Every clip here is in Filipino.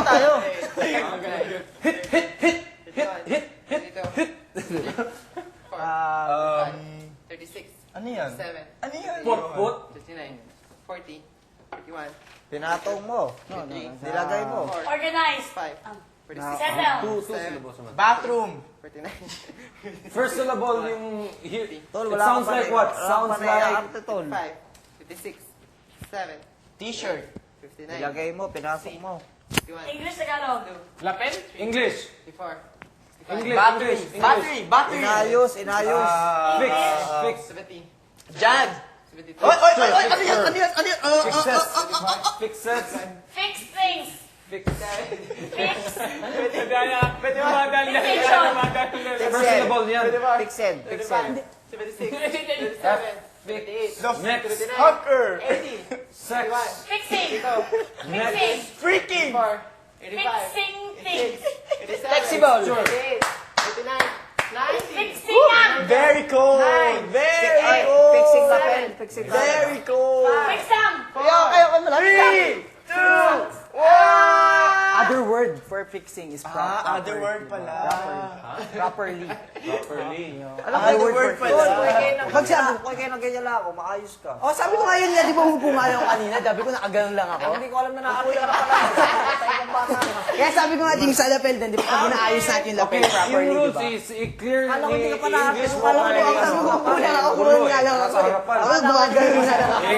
tayo. Hit. 36. Ano yan? 7. Ano yan? 59. 40. 41. Pinatong mo. Nilagay mo. Organize. 5. 46. Settle. Bathroom. 49. First syllable yung here. Tol, It sounds like what? Sounds like... arte, tol. 5. 56. 7. T-shirt. 59. Nilagay mo, pinasok mo. 51. English, Tagalog. Lapel? English. 54. English. Battery. English. Battery. Inayos. Fix. 70. Jag. 72. Ano yan? Fixes. Fixes. Fix things. Fix. Fix. First syllable yan. Fixed. 76. 77. Fix. 78. Next. 79. Hooker. 80. Sex. Fixing. Next. Fixing. Freaking. 84. 85. Fixing things. 87. Flexible. 88. 89. 90. Fixing up. Very cold. Nine. Very cold. Fixing the lapel. Fixing Very cold. Fix them. Ayaw mo lang. 3, 2, 1. Other word for fixing is Other word pala. properly. Properly. Other word pala. Pag sabi, Kung kayo nagganyan lang ako, maayos ka. oh, sabi ko ngayon nga, di ba hupo nga yung kanina? Sabi ko nakaganon lang ako. Hindi ko alam na nakakuha ka pala. Kaya sabi ko nga, din sa lapel din, di ba pag inaayos natin yung lapel properly, Yung di rules ba? is clearly Alam ko hindi ka pa nakapis. English Alam ko Sabi ko, hupo lang ako, hupo nga lang ako. Ako, gumagano na lang ako. I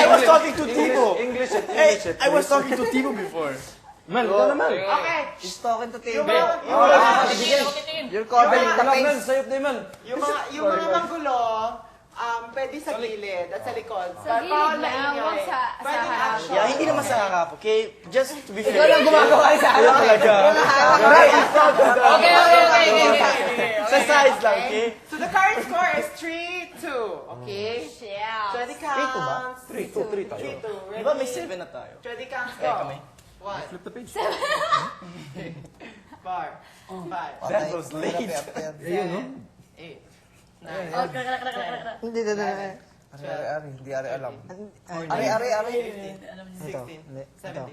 was talking to Timo. English it. Hey, I was talking to Timo before. Mel, ikaw naman. Okay. He's talking to Timo. You're covering the Mel, face. sayop din, Mel. Yung mga manggulo, pwede sa gilid at sa likod. Sa gilid lang, huwag sa harap. Yeah, hindi naman sa harap, okay? Just to be fair. Ikaw lang gumagawa sa harap. Okay. Sa size lang, okay? So the current score is 3-2. Okay? Yeah. 20 counts. 3 tayo. 3-2. Di ba may 7 na tayo? 20 counts go. kami. 1. Flip the page. 4. 5. That was late. 7. 8. 9. Oh, krak. Hindi. Ari, hindi Ari alam. Ari. 16. 17.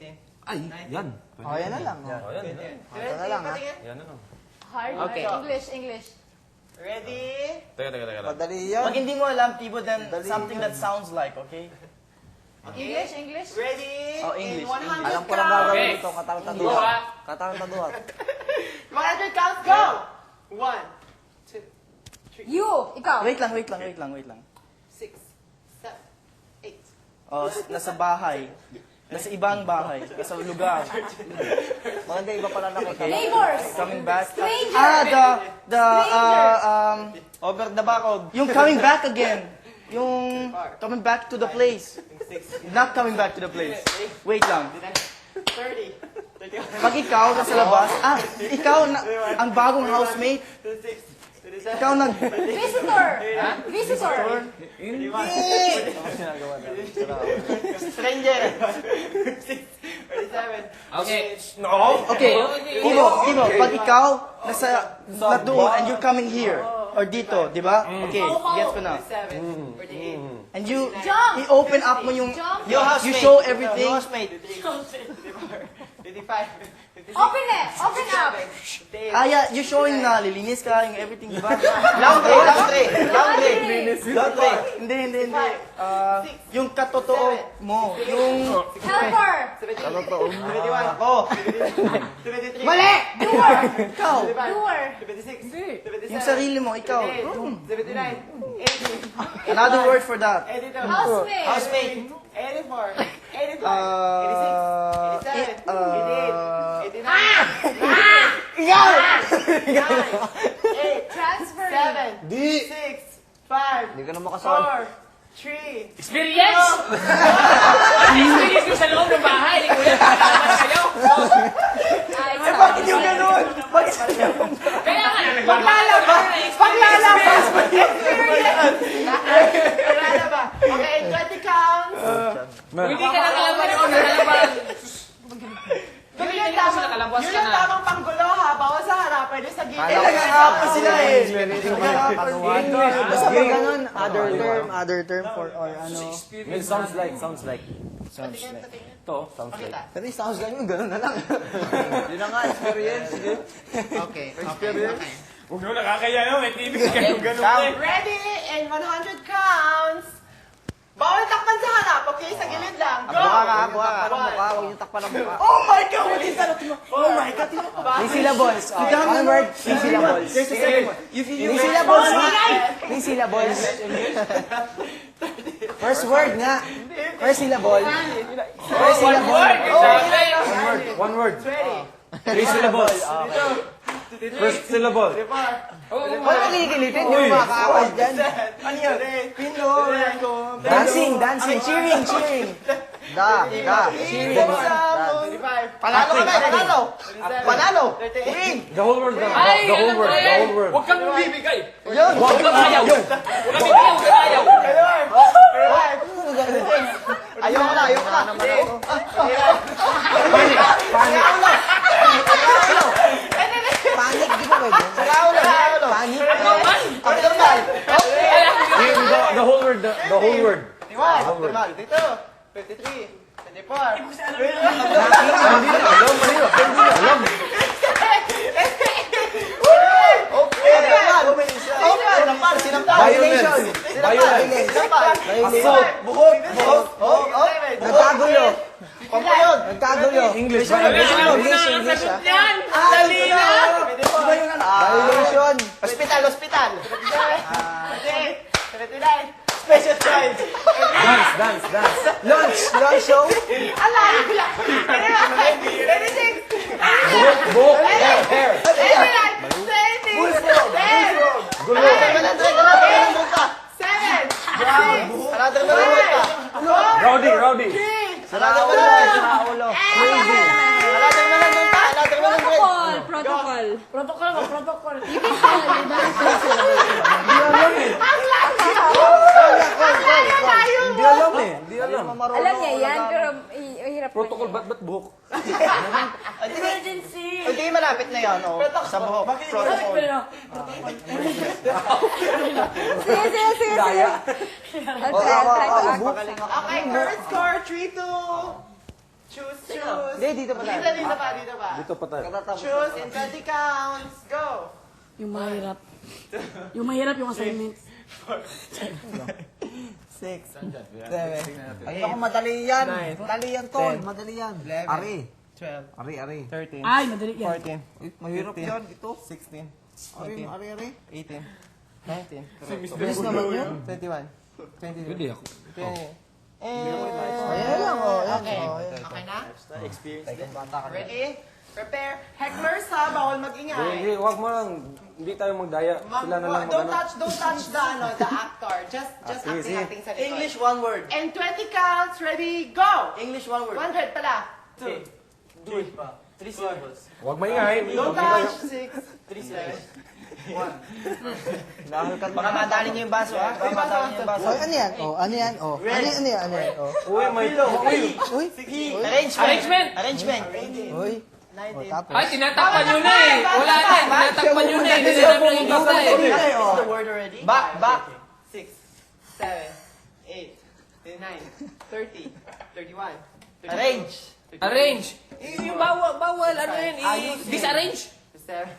18. Ay, yan. Oh, yan na lang. Oh, yan. Ito na lang, ha? Yan na lang. Hard. Okay. English. Ready? Teka. Madali yan. Pag hindi mo alam, Tibo, then something that sounds like, okay? English. Ready? Oh, English. In 100 Alam ko lang counts. gagawin ito. Katarang-taduhat. Katarang-taduhat. 100 counts go. 1, 2, 3, You. Ikaw. Wait lang. 6, 7, 8. Oh, nasa bahay. Nasa ibang bahay. Nasa lugar. Maganda iba pala nakikita. Neighbors. Coming back. Stranger. Over the back. Yung coming back again. Yung coming back to the place. 6, Not coming back to the place. Wait lang. 30, 31, Pag ikaw nasa labas, ikaw na, ang bagong housemate, 26, 27, ikaw nag... Visitor. stranger, 6, 37, Okay. Okay, Timo, pag ikaw nasa na doon and you're coming here, or dito, di ba? Okay, gets ko na. 47, 48, And you Jump. i-open up mo yung, Jump. you show everything. 54, 55, 56, Open it. Open up. 58, Yeah, you showing na lilinis ka, yung everything, di ba? Laundry. Hindi. Yung katotoo mo, yung... Helper. 71, Ako, 73, Mali. Doer. ikaw, 75, Doer. 76, 77, yung sarili mo, ikaw. 79, 80, Another word for that. 82, Housemate. 84, 85, 86, 87, 88, 89, 90, Transferring. 7, 6, 5, Hindi ka na makasal. 4, 3, Experience! Experience ko sa loob ng bahay. Hindi ko yan nakakalaman kayo. Bakit yung ganun? Kaya nga, Paglalaban! Experience! Wala na ba? Okay, 20 counts. hindi ka nakalaman ako nakalaban. Yun Hindi yung ka tamang, nakalabas yun ka yung na. tamang panggulo ha. Bawal sa harap, pwede sa gilid. Nagkakapa sila eh. Basta pag ganun, other term for, or ano. Mel, sounds like. Patingin. Ito, sounds like. Pakita. Pero sounds like yung gano'n na lang. Yun na nga, experience. Sige. Okay. Okay. Huwag mo nakakaya no, may TV ka ganun eh. Ready? And 100 counts. Bawal takpan sa harap, okay? Sa gilid lang. Go! Buka ka, buka ka. Ng mukha, huwag yung takpan ng mukha. Oh my God! Oh my God! Three syllables. One word, three syllables. Three syllables nga. Three syllables. First word nga. First syllable. First syllable. One word. 20. 3 syllables. First syllable. Huwag nakikilitin, hindi mo makakaawal dyan. Ano yun? Pino. Dancing, dancing, cheering, cheering. Cheering. Panalo ka na, panalo. Panalo. Win. The whole word lang. Ay, The whole alam word. ko The yan. whole word. Huwag kang bibigay. Yun. Huwag kang ayaw. Huwag kang bibigay, huwag kang ayaw. Ayoko na, ayoko na. Panic, di ba pwede? Saraulo, saraulo. Panic. Abnormal. The whole word. The whole word. Diwan, abnormal. Dito. 23. 24. Okay. Sinampal, sinampal. Violation. Violence. Sinampal. Assault. Buhok, buhok. Nagkagulo. Pampayon. Nagkagulo. English. Violation. Alam mo na English, ang English, sagot ah. yan. Dali na. Violation. Hospital, hospital. 79. Special child. Dance. Lunch. Lunch show. Alam. 26. Buhok. Hair. 20. Gulo. 7. Another malulota. Rowdy. Another malulota. Ulo. Another malulota. Another malulota. Protocol. Protocol. You can call it. You don't have to say Hindi alam eh. Alam niya yan, pero hirap Protocol. Ba't buhok? Emergency. Hindi, malapit na yan. Oh. Sa buhok. Protocol. Sige. I'll try to act. Okay, current score. 3-2. Choose. Hindi, dito pa tayo. Dito pa. Dito pa tayo. Choose in 20 counts. Go. Yung mahirap. Yung assignment. 6, 7. Ayoko madali yan. Madali yan, Tol. Madali yan. Ari. 12. Ari. 13. Ay, madali yan. 14. Mahirap yan. Ito. 16. Ari. 18. 19. Bilis naman yun. 21. 22. Pwede ako. 20. Ayan lang, oh. Okay. Okay na? Ready? Prepare. Hecklers ha, bawal mag-ingay. Hindi, wag mo lang. Hindi tayo magdaya. Sila na lang Don't mag-ano. touch the actor. Just acting sa likod. English, one word. And 20 counts. Ready? Go! English, one word. 100 pala. 3 syllables. Wag maingay. Don't touch. 6. 3, 7. Baka madali niyo yung baso, ha? Baka madali niyo yung baso. Ano yan? Ano yan? Ano yan? Uy, may... Arrangement. Uy. 19. Ay, tinatakpan nyo na eh. Wala na eh. Tinatakpan nyo na eh. Hindi na namin nakikita eh. Is the word already? Back. 6, 7, 8, 9, 30, 31, 32, Arrange. Arrange. Yung bawal. Ano yun? Disarrange. 37,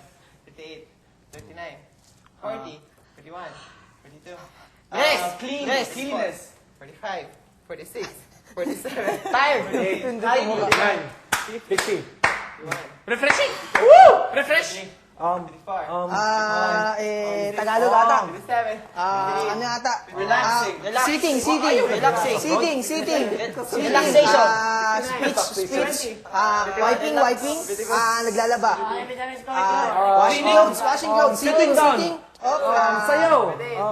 38, 39, 40, 41, 42. Cleanness. 45, 46, 47. Tired. 50. Refreshing. Refresh. 54, Tagalog ata. 57, Ano ata? Relaxing. Sitting. Relaxation. Speech. Wiping. Naglalaba. Washing Washing clothes. Sitting. Sayaw.